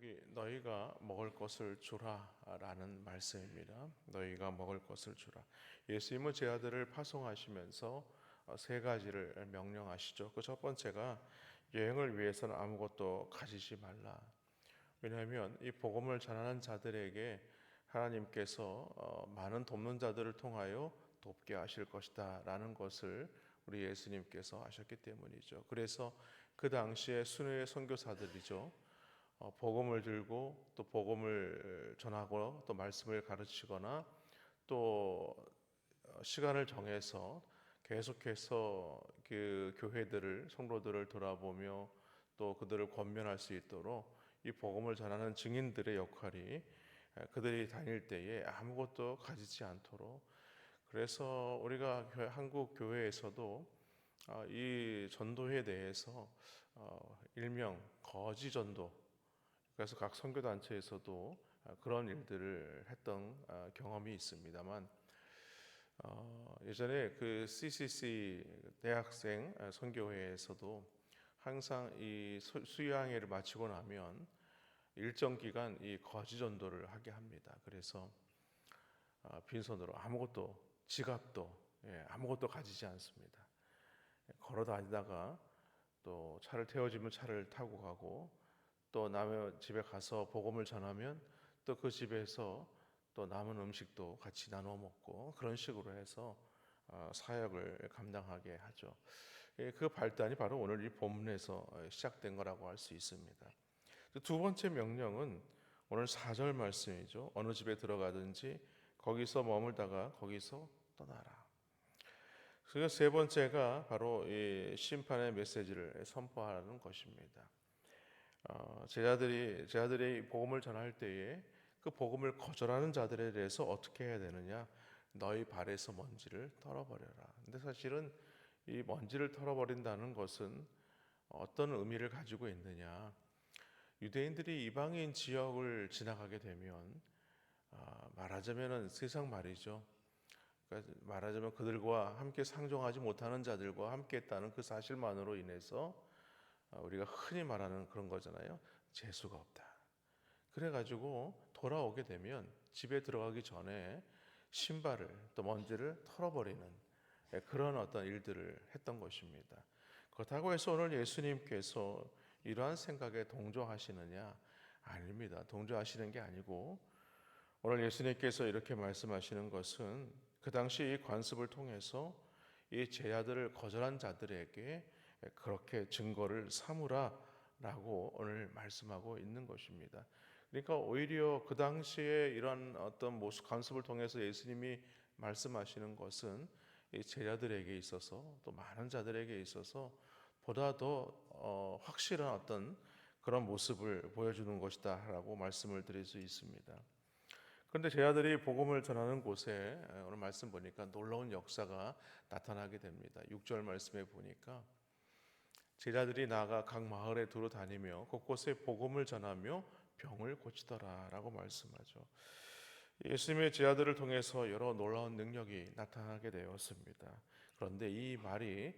제목이 너희가 먹을 것을 주라라는 말씀입니다. 너희가 먹을 것을 주라. 예수님은 제 아들을 파송하시면서 세 가지를 명령하시죠. 그 첫 번째가 여행을 위해서는 아무것도 가지지 말라. 왜냐하면 이 복음을 전하는 자들에게 하나님께서 많은 돕는 자들을 통하여 돕게 하실 것이다 라는 것을 우리 예수님께서 하셨기 때문이죠. 그래서 그 당시에 순회의 선교사들이죠, 복음을 들고 또 복음을 전하고 또 말씀을 가르치거나 또 시간을 정해서 계속해서 그 교회들을, 성도들을 돌아보며 또 그들을 권면할 수 있도록 이 복음을 전하는 증인들의 역할이, 그들이 다닐 때에 아무것도 가지지 않도록, 그래서 우리가 한국 교회에서도 이 전도에 대해서 일명 거지 전도, 그래서 각 선교 단체에서도 그런 일들을 했던 경험이 있습니다만, 예전에 그 CCC 대학생 선교회에서도 항상 이 수양회를 마치고 나면 일정 기간 이 거지 전도를 하게 합니다. 그래서 빈손으로 아무것도, 지갑도 아무것도 가지지 않습니다. 걸어 다니다가 또 차를 태워주면 차를 타고 가고, 또 남의 집에 가서 복음을 전하면 또 그 집에서 또 남은 음식도 같이 나눠 먹고, 그런 식으로 해서 사역을 감당하게 하죠. 그 발단이 바로 오늘 이 본문에서 시작된 거라고 할 수 있습니다. 두 번째 명령은 오늘 4절 말씀이죠. 어느 집에 들어가든지 거기서 머물다가 거기서 떠나라. 그래서 세 번째가 바로 이 심판의 메시지를 선포하는 것입니다. 제자들이 복음을 전할 때에 그 복음을 거절하는 자들에 대해서 어떻게 해야 되느냐? 너희 발에서 먼지를 털어버려라. 근데 사실은 이 먼지를 털어버린다는 것은 어떤 의미를 가지고 있느냐? 유대인들이 이방인 지역을 지나가게 되면, 말하자면은 세상 말이죠. 그러니까 말하자면 그들과 함께 상종하지 못하는 자들과 함께했다는 그 사실만으로 인해서 우리가 흔히 말하는 그런 거잖아요. 재수가 없다. 그래가지고 돌아오게 되면 집에 들어가기 전에 신발을, 또 먼지를 털어버리는 그런 어떤 일들을 했던 것입니다. 그렇다고 해서 오늘 예수님께서 이러한 생각에 동조하시느냐? 아닙니다. 동조하시는 게 아니고, 오늘 예수님께서 이렇게 말씀하시는 것은 그 당시 이 관습을 통해서 이 제자들을 거절한 자들에게 그렇게 증거를 삼으라라고 오늘 말씀하고 있는 것입니다. 그러니까 오히려 그 당시에 이런 어떤 모습 관습을 통해서 예수님이 말씀하시는 것은 이 제자들에게 있어서, 또 많은 자들에게 있어서 보다 더 확실한 어떤 그런 모습을 보여주는 것이다라고 말씀을 드릴 수 있습니다. 그런데 제자들이 복음을 전하는 곳에 오늘 말씀 보니까 놀라운 역사가 나타나게 됩니다. 6절 말씀에 보니까 제자들이 나아가 각 마을에 두루 다니며 곳곳에 복음을 전하며 병을 고치더라라고 말씀하죠. 예수님의 제자들을 통해서 여러 놀라운 능력이 나타나게 되었습니다. 그런데 이 말이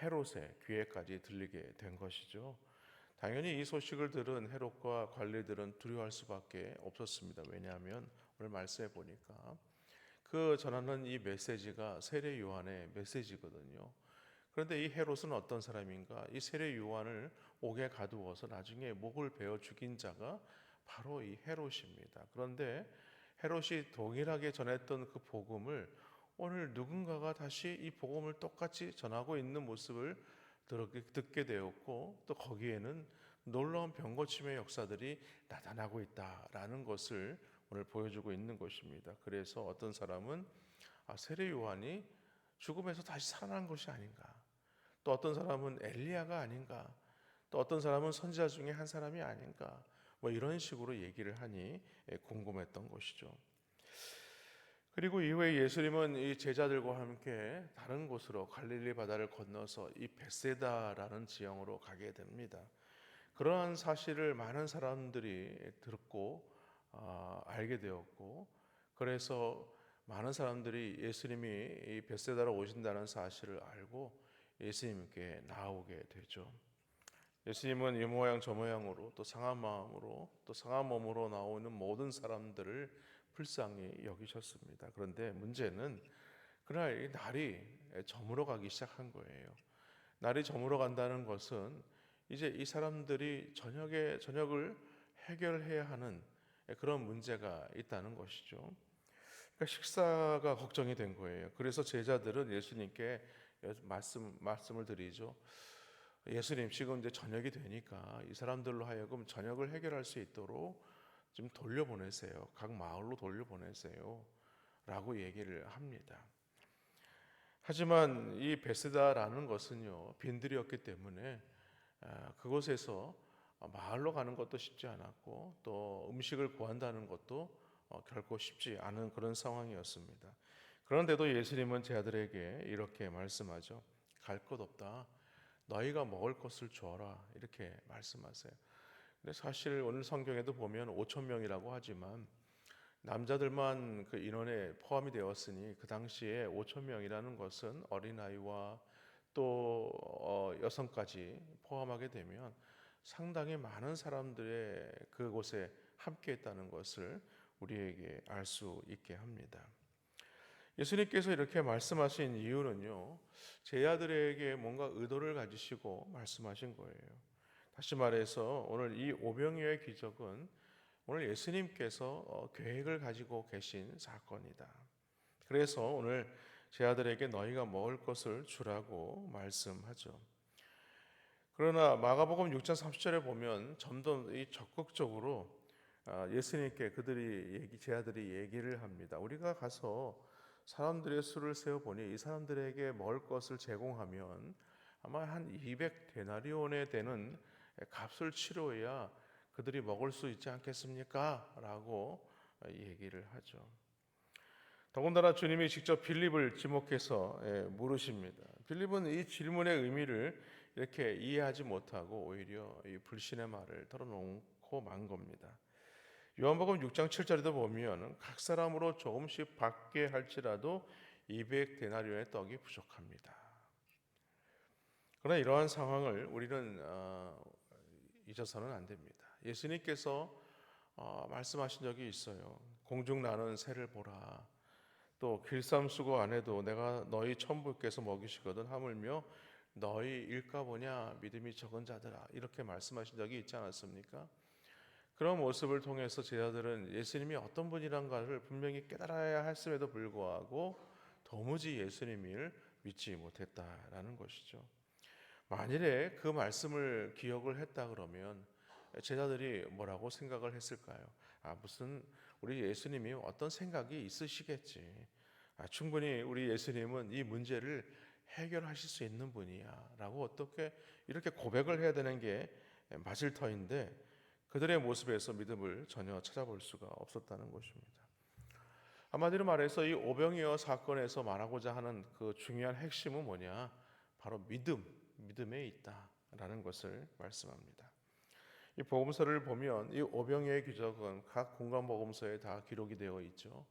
헤롯의 귀에까지 들리게 된 것이죠. 당연히 이 소식을 들은 헤롯과 관리들은 두려워할 수밖에 없었습니다. 왜냐하면 오늘 말씀해 보니까 그 전하는 이 메시지가 세례 요한의 메시지거든요. 그런데 이 헤롯은 어떤 사람인가? 이 세례 요한을 옥에 가두어서 나중에 목을 베어 죽인 자가 바로 이 헤롯입니다. 그런데 헤롯이 동일하게 전했던 그 복음을 오늘 누군가가 다시 이 복음을 똑같이 전하고 있는 모습을 듣게 되었고, 또 거기에는 놀라운 병고침의 역사들이 나타나고 있다라는 것을 오늘 보여주고 있는 것입니다. 그래서 어떤 사람은 세례 요한이 죽음에서 다시 살아난 것이 아닌가, 또 어떤 사람은 엘리야가 아닌가, 또 어떤 사람은 선지자 중에 한 사람이 아닌가, 뭐 이런 식으로 얘기를 하니 궁금했던 것이죠. 그리고 이후에 예수님은 이 제자들과 함께 다른 곳으로 갈릴리 바다를 건너서 이 벳세다라는 지역으로 가게 됩니다. 그러한 사실을 많은 사람들이 듣고 알게 되었고, 그래서 많은 사람들이 예수님이 이 벳세다로 오신다는 사실을 알고 예수님께 나오게 되죠. 예수님은 이 모양 저 모양으로 또 상한 마음으로 또 상한 몸으로 나오는 모든 사람들을 불쌍히 여기셨습니다. 그런데 문제는 그날 이 날이 저물어 가기 시작한 거예요. 날이 저물어 간다는 것은 이제 이 사람들이 저녁을 해결해야 하는 그런 문제가 있다는 것이죠. 그러니까 식사가 걱정이 된 거예요. 그래서 제자들은 예수님께 말씀을 드리죠. 예수님, 지금 이제 저녁이 되니까 이 사람들로 하여금 저녁을 해결할 수 있도록 좀 돌려보내세요. 각 마을로 돌려보내세요. 라고 얘기를 합니다. 하지만 이 베세다라는 것은요, 빈들이었기 때문에 그곳에서 마을로 가는 것도 쉽지 않았고 또 음식을 구한다는 것도 결코 쉽지 않은 그런 상황이었습니다. 그런데도 예수님은 제 아들에게 이렇게 말씀하죠. 갈 곳 없다. 너희가 먹을 것을 주어라. 이렇게 말씀하세요. 근데 사실 오늘 성경에도 보면 5천 명이라고 하지만 남자들만 그 인원에 포함이 되었으니 그 당시에 5천 명이라는 것은 어린아이와 또 여성까지 포함하게 되면 상당히 많은 사람들의 그곳에 함께했다는 것을 우리에게 알 수 있게 합니다. 예수님께서 이렇게 말씀하신 이유는요, 제 아들에게 뭔가 의도를 가지시고 말씀하신 거예요. 다시 말해서 오늘 이 오병이어의 기적은 오늘 예수님께서 계획을 가지고 계신 사건이다. 그래서 오늘 제 아들에게 너희가 먹을 것을 주라고 말씀하죠. 그러나 마가복음 6장 30절에 보면 점점 이 적극적으로 예수님께 제 아들이 얘기를 합니다. 우리가 가서 사람들의 수를 세어 보니 이 사람들에게 먹을 것을 제공하면 아마 한 200데나리온에 되는 값을 치러야 그들이 먹을 수 있지 않겠습니까? 라고 얘기를 하죠. 더군다나 주님이 직접 빌립을 지목해서 물으십니다. 빌립은 이 질문의 의미를 이렇게 이해하지 못하고 오히려 이 불신의 말을 털어놓고 만 겁니다. 요한복음 6장 7절에도 보면 각 사람으로 조금씩 받게 할지라도 200데나리온의 떡이 부족합니다. 그러나 이러한 상황을 우리는 잊어서는 안 됩니다. 예수님께서 말씀하신 적이 있어요. 공중 나는 새를 보라. 또 길쌈수고 안에도 내가 너희 천부께서 먹이시거든 하물며 너희 일까보냐 믿음이 적은 자들아, 이렇게 말씀하신 적이 있지 않았습니까? 그런 모습을 통해서 제자들은 예수님이 어떤 분이란가를 분명히 깨달아야 했음에도 불구하고 도무지 예수님을 믿지 못했다라는 것이죠. 만일에 그 말씀을 기억을 했다 그러면 제자들이 뭐라고 생각을 했을까요? 무슨 우리 예수님이 어떤 생각이 있으시겠지. 충분히 우리 예수님은 이 문제를 해결하실 수 있는 분이야 라고 어떻게 이렇게 고백을 해야 되는 게 맞을 터인데 그들의 모습에서 믿음을 전혀 찾아볼 수가 없었다는 것입니다. 한마디로 말해서 이 오병이어 사건에서 말하고자 하는 그 중요한 핵심은 뭐냐? 바로 믿음에 있다라는 것을 말씀합니다. 이 복음서를 보면 이 오병이어의 기적은 각 공간 복음서에 다 기록이 되어 있죠.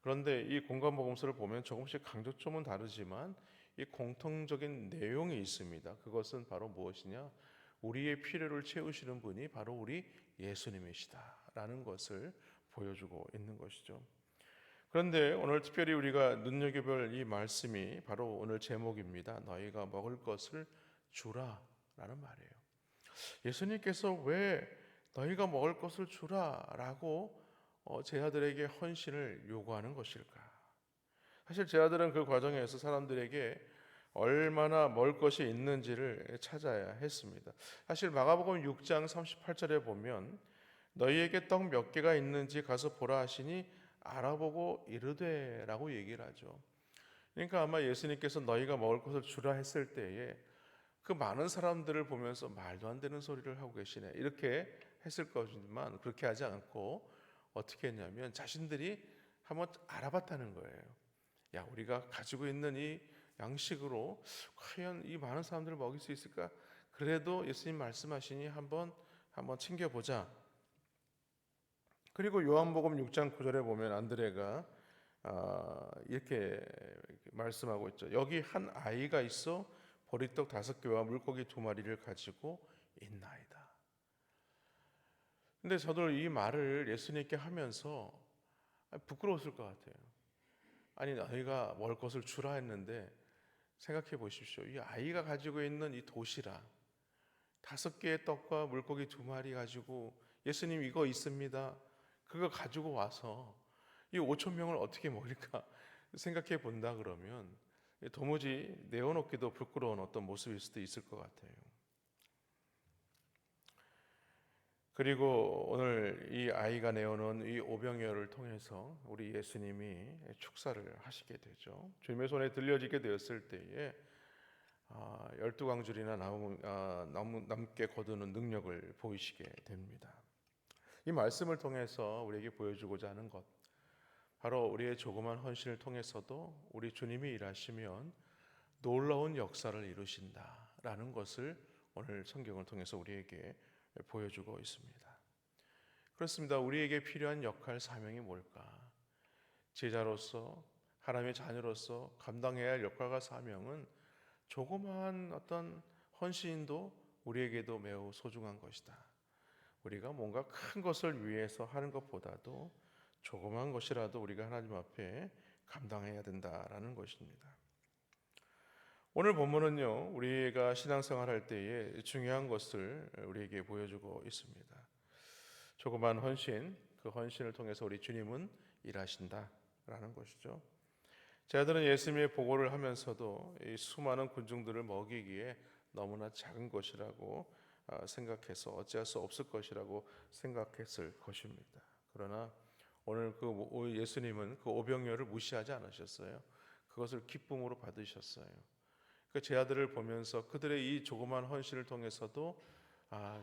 그런데 이 공간 복음서를 보면 조금씩 강조점은 다르지만 이 공통적인 내용이 있습니다. 그것은 바로 무엇이냐? 우리의 필요를 채우시는 분이 바로 우리 예수님이시다라는 것을 보여주고 있는 것이죠. 그런데 오늘 특별히 우리가 눈여겨볼 이 말씀이 바로 오늘 제목입니다. 너희가 먹을 것을 주라라는 말이에요. 예수님께서 왜 너희가 먹을 것을 주라라고 제 아들에게 헌신을 요구하는 것일까? 사실 제 아들은 그 과정에서 사람들에게 얼마나 먹을 것이 있는지를 찾아야 했습니다. 사실 마가복음 6장 38절에 보면 너희에게 떡 몇 개가 있는지 가서 보라 하시니 알아보고 이르되라고 얘기를 하죠. 그러니까 아마 예수님께서 너희가 먹을 것을 주라 했을 때에 그 많은 사람들을 보면서 말도 안 되는 소리를 하고 계시네 이렇게 했을 것이지만 그렇게 하지 않고 어떻게 했냐면 자신들이 한번 알아봤다는 거예요. 야, 우리가 가지고 있는 이 양식으로 과연 이 많은 사람들을 먹일 수 있을까? 그래도 예수님 말씀하시니 한번 챙겨보자. 그리고 요한복음 6장 9절에 보면 안드레가 이렇게 말씀하고 있죠. 여기 한 아이가 있어 보리떡 5개와 물고기 2마리를 가지고 있나이다. 근데 저도 이 말을 예수님께 하면서 부끄러웠을 것 같아요. 아니 너희가 먹을 것을 주라 했는데 생각해 보십시오. 이 아이가 가지고 있는 이 도시락 5개의 떡과 물고기 2마리 가지고 예수님 이거 있습니다. 그거 가지고 와서 이 5천 명을 어떻게 먹일까 생각해 본다 그러면 도무지 내어놓기도 부끄러운 어떤 모습일 수도 있을 것 같아요. 그리고 오늘 이 아이가 내어놓은 이 오병이어를 통해서 우리 예수님이 축사를 하시게 되죠. 주님의 손에 들려지게 되었을 때에 12광줄이나 남게 거두는 능력을 보이시게 됩니다. 이 말씀을 통해서 우리에게 보여주고자 하는 것, 바로 우리의 조그만 헌신을 통해서도 우리 주님이 일하시면 놀라운 역사를 이루신다라는 것을 오늘 성경을 통해서 우리에게 보여주고 있습니다. 그렇습니다. 우리에게 필요한 역할, 사명이 뭘까? 제자로서, 하나님의 자녀로서 감당해야 할 역할과 사명은 조그마한 어떤 헌신도 우리에게도 매우 소중한 것이다. 우리가 뭔가 큰 것을 위해서 하는 것보다도 조그마한 것이라도 우리가 하나님 앞에 감당해야 된다라는 것입니다. 오늘 본문은요, 우리가 신앙생활 할 때에 중요한 것을 우리에게 보여주고 있습니다. 조그만 헌신, 그 헌신을 통해서 우리 주님은 일하신다라는 것이죠. 제자들은 예수님의 보고를 하면서도 이 수많은 군중들을 먹이기에 너무나 작은 것이라고 생각해서 어찌할 수 없을 것이라고 생각했을 것입니다. 그러나 오늘 그 예수님은 그 오병이어를 무시하지 않으셨어요. 그것을 기쁨으로 받으셨어요. 그 제자들을 보면서 그들의 이 조그만 헌신을 통해서도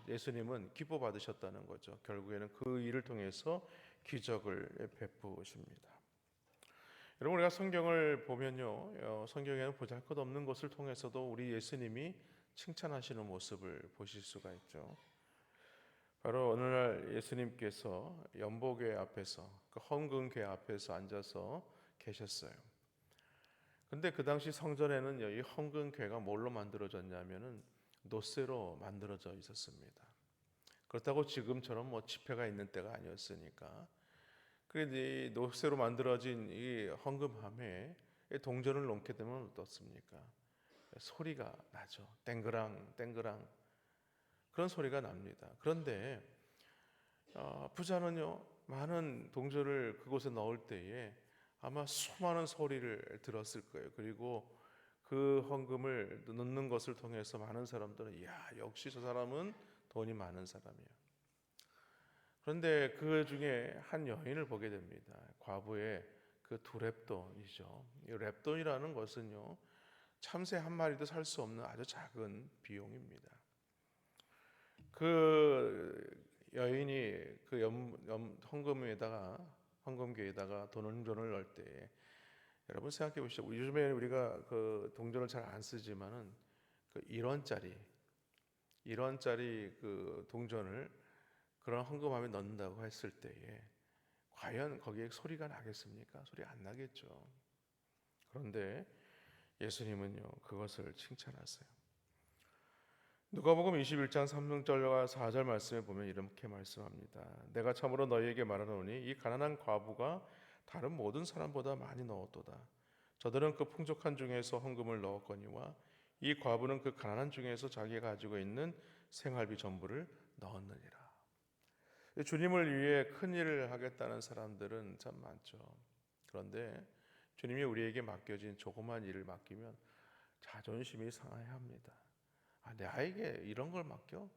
예수님은 기뻐 받으셨다는 거죠. 결국에는 그 일을 통해서 기적을 베푸십니다. 여러분, 우리가 성경을 보면요, 성경에는 보잘것없는 것을 통해서도 우리 예수님이 칭찬하시는 모습을 보실 수가 있죠. 바로 어느 날 예수님께서 연복궤 앞에서, 그 헌금궤 앞에서 앉아서 계셨어요. 근데 그 당시 성전에는 이 헌금궤가 뭘로 만들어졌냐면은 노쇠로 만들어져 있었습니다. 그렇다고 지금처럼 지폐가 있는 때가 아니었으니까. 그런데 이 노쇠로 만들어진 이 헌금함에 동전을 놓게 되면 어떻습니까? 소리가 나죠. 땡그랑 땡그랑 그런 소리가 납니다. 그런데 부자는요, 많은 동전을 그곳에 넣을 때에 아마 수많은 소리를 들었을 거예요. 그리고 그 헌금을 넣는 것을 통해서 많은 사람들은 역시 저 사람은 돈이 많은 사람이야. 그런데 그 중에 한 여인을 보게 됩니다. 과부의 그 2렙돈이죠. 이 렙돈이라는 것은요, 참새 한 마리도 살 수 없는 아주 작은 비용입니다. 그 여인이 그 헌금궤에다가 돈을 넣을 때, 여러분 생각해 보시죠. 요즘에 우리가 그 동전을 잘 안 쓰지만은 그 1원짜리 그 동전을 그런 헌금함에 넣는다고 했을 때에 과연 거기에 소리가 나겠습니까? 소리 안 나겠죠. 그런데 예수님은요, 그것을 칭찬하세요. 누가복음 21장 3절과 4절 말씀에 보면 이렇게 말씀합니다. 내가 참으로 너희에게 말하노니 이 가난한 과부가 다른 모든 사람보다 많이 넣었도다. 저들은 그 풍족한 중에서 헌금을 넣었거니와 이 과부는 그 가난한 중에서 자기가 가지고 있는 생활비 전부를 넣었느니라. 주님을 위해 큰 일을 하겠다는 사람들은 참 많죠. 그런데 주님이 우리에게 맡겨진 조그만 일을 맡기면 자존심이 상해야 합니다. 나에게 이런 걸 맡겨?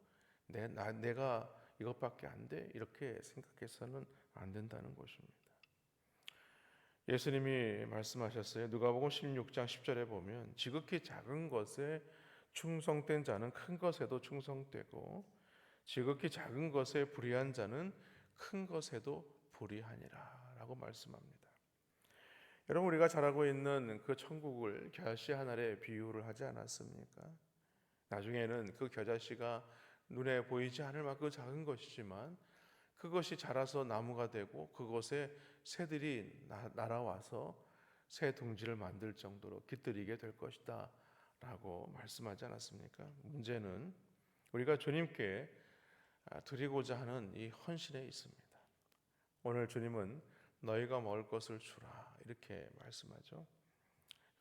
내가 이것밖에 안 돼? 이렇게 생각해서는 안 된다는 것입니다. 예수님이 말씀하셨어요. 누가복음 16장 10절에 보면 지극히 작은 것에 충성된 자는 큰 것에도 충성되고 지극히 작은 것에 불의한 자는 큰 것에도 불의하니라 라고 말씀합니다. 여러분, 우리가 잘 알고 있는 그 천국을 겨자씨 하나에 비유를 하지 않았습니까? 나중에는 그 겨자씨가 눈에 보이지 않을 만큼 작은 것이지만 그것이 자라서 나무가 되고 그곳에 새들이 날아와서 새 둥지를 만들 정도로 깃들이게 될 것이다 라고 말씀하지 않았습니까? 문제는 우리가 주님께 드리고자 하는 이 헌신에 있습니다. 오늘 주님은 너희가 먹을 것을 주라 이렇게 말씀하죠.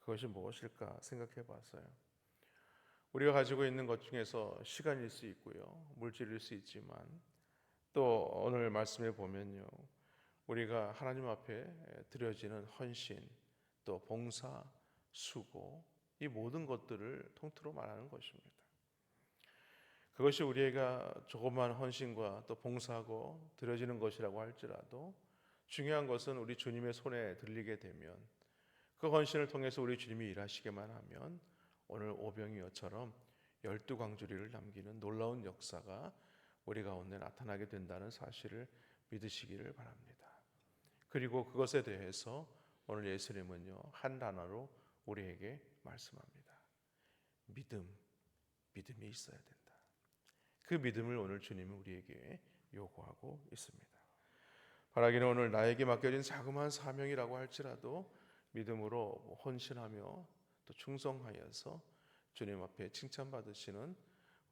그것이 무엇일까 생각해 봤어요. 우리가 가지고 있는 것 중에서 시간일 수 있고요, 물질일 수 있지만 또 오늘 말씀에 보면요, 우리가 하나님 앞에 드려지는 헌신, 또 봉사, 수고, 이 모든 것들을 통틀어 말하는 것입니다. 그것이 우리가 조그마한 헌신과 또 봉사하고 드려지는 것이라고 할지라도 중요한 것은 우리 주님의 손에 들리게 되면 그 헌신을 통해서 우리 주님이 일하시게만 하면 오늘 오병이어처럼 12광주리를 남기는 놀라운 역사가 우리 가운데 나타나게 된다는 사실을 믿으시기를 바랍니다. 그리고 그것에 대해서 오늘 예수님은요, 한 단어로 우리에게 말씀합니다. 믿음이 있어야 된다. 그 믿음을 오늘 주님은 우리에게 요구하고 있습니다. 바라기는 오늘 나에게 맡겨진 자그마한 사명이라고 할지라도 믿음으로 헌신하며 또 충성하여서 주님 앞에 칭찬받으시는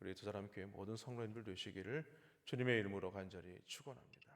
우리 두사람교회 모든 성도님들 되시기를 주님의 이름으로 간절히 축원합니다.